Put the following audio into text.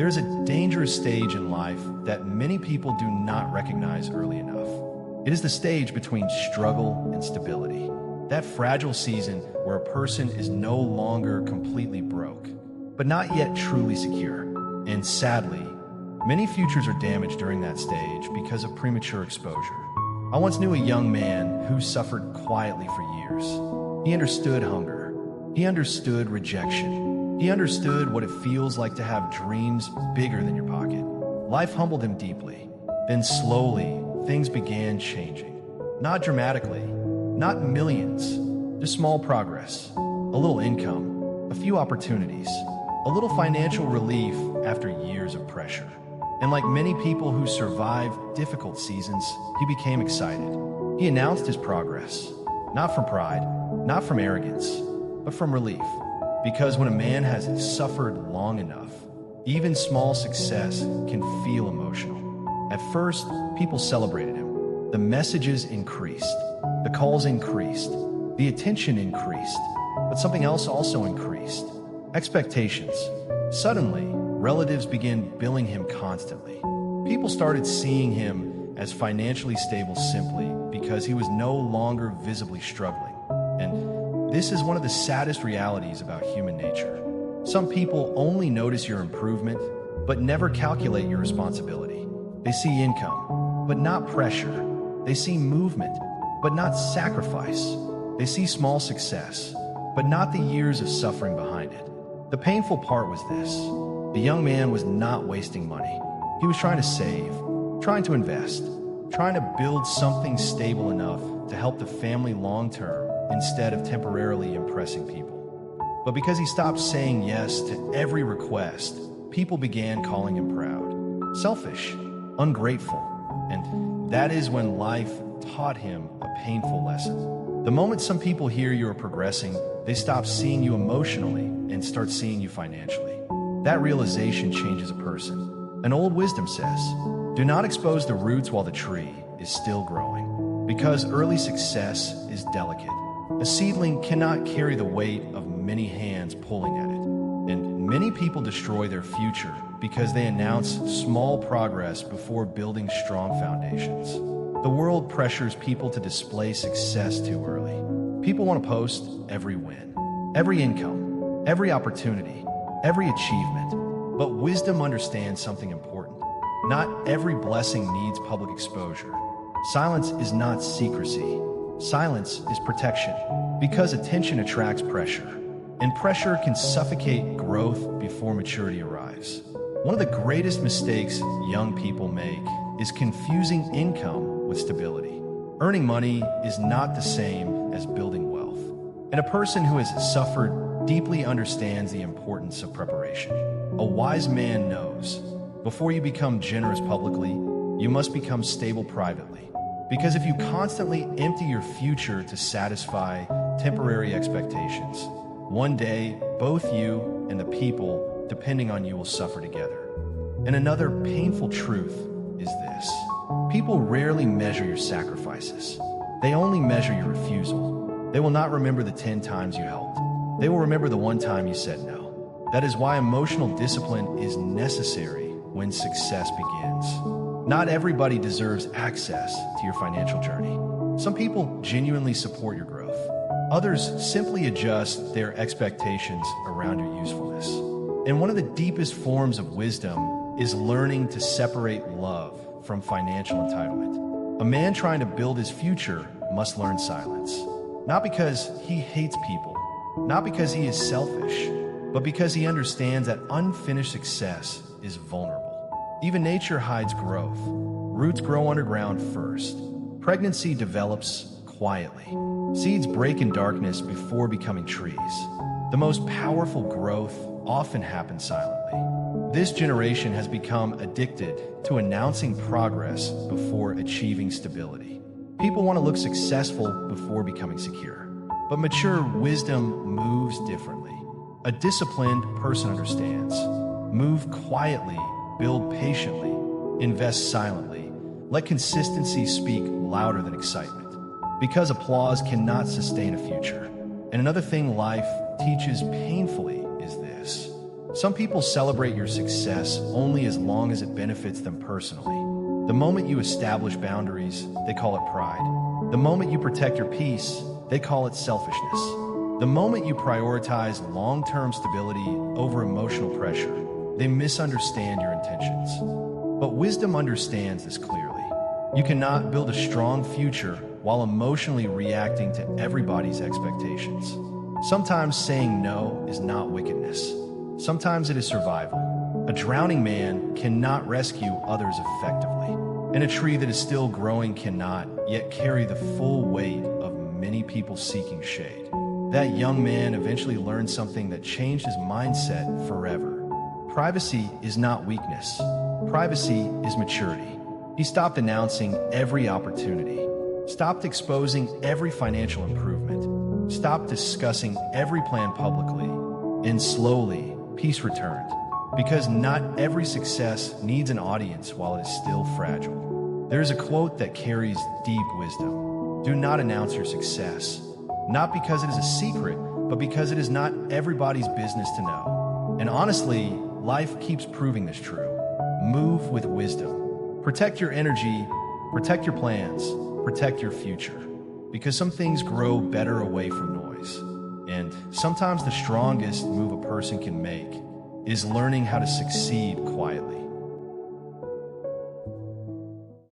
There is a dangerous stage in life that many people do not recognize early enough. It is the stage between struggle and stability. That fragile season where a person is no longer completely broke, but not yet truly secure. And sadly, many futures are damaged during that stage because of premature exposure. I once knew a young man who suffered quietly for years. He understood hunger. He understood rejection. He understood what it feels like to have dreams bigger than your pocket. Life humbled him deeply. Then slowly, things began changing. Not dramatically, not millions, just small progress, a little income, a few opportunities, a little financial relief after years of pressure. And like many people who survive difficult seasons, he became excited. He announced his progress, not from pride, not from arrogance, but from relief. Because when a man has suffered long enough, even small success can feel emotional. At first, people celebrated him. The messages increased, the calls increased, the attention increased, but something else also increased. Expectations. Suddenly, relatives began billing him constantly. People started seeing him as financially stable simply because he was no longer visibly struggling. And this is one of the saddest realities about human nature. Some people only notice your improvement, but never calculate your responsibility. They see income, but not pressure. They see movement, but not sacrifice. They see small success, but not the years of suffering behind it. The painful part was this. The young man was not wasting money. He was trying to save, trying to invest, trying to build something stable enough to help the family long-term instead of temporarily impressing people. But because he stopped saying yes to every request, people began calling him proud, selfish, ungrateful. And that is when life taught him a painful lesson. The moment some people hear you are progressing, they stop seeing you emotionally and start seeing you financially. That realization changes a person. An old wisdom says, do not expose the roots while the tree is still growing, because early success is delicate. A seedling cannot carry the weight of many hands pulling at it. And many people destroy their future because they announce small progress before building strong foundations. The world pressures people to display success too early. People want to post every win, every income, every opportunity, every achievement. But wisdom understands something important. Not every blessing needs public exposure. Silence is not secrecy. Silence is protection, because attention attracts pressure, and pressure can suffocate growth before maturity arrives. One of the greatest mistakes young people make is confusing income with stability. Earning money is not the same as building wealth, and a person who has suffered deeply understands the importance of preparation. A wise man knows, before you become generous publicly, you must become stable privately. Because if you constantly empty your future to satisfy temporary expectations, one day both you and the people depending on you will suffer together. And another painful truth is this. People rarely measure your sacrifices. They only measure your refusal. They will not remember the 10 times you helped. They will remember the one time you said no. That is why emotional discipline is necessary when success begins. Not everybody deserves access to your financial journey. Some people genuinely support your growth. Others simply adjust their expectations around your usefulness. And one of the deepest forms of wisdom is learning to separate love from financial entitlement. A man trying to build his future must learn silence. Not because he hates people, not because he is selfish, but because he understands that unfinished success is vulnerable. Even nature hides growth. Roots grow underground first. Pregnancy develops quietly. Seeds break in darkness before becoming trees. The most powerful growth often happens silently. This generation has become addicted to announcing progress before achieving stability. People want to look successful before becoming secure. But mature wisdom moves differently. A disciplined person understands. Move quietly. Build patiently, invest silently, let consistency speak louder than excitement, because applause cannot sustain a future. And another thing life teaches painfully is this. Some people celebrate your success only as long as it benefits them personally. The moment you establish boundaries, they call it pride. The moment you protect your peace, they call it selfishness. The moment you prioritize long-term stability over emotional pressure, they misunderstand your intentions. But wisdom understands this clearly. You cannot build a strong future while emotionally reacting to everybody's expectations. Sometimes saying no is not wickedness. Sometimes it is survival. A drowning man cannot rescue others effectively, and a tree that is still growing cannot yet carry the full weight of many people seeking shade. That young man eventually learned something that changed his mindset forever. Privacy is not weakness. Privacy is maturity. He stopped announcing every opportunity, stopped exposing every financial improvement, stopped discussing every plan publicly, and slowly, peace returned, because not every success needs an audience while it is still fragile. There is a quote that carries deep wisdom. Do not announce your success, not because it is a secret, but because it is not everybody's business to know. And honestly, life keeps proving this true. Move with wisdom. Protect your energy, protect your plans, protect your future, because some things grow better away from noise. And sometimes the strongest move a person can make is learning how to succeed quietly.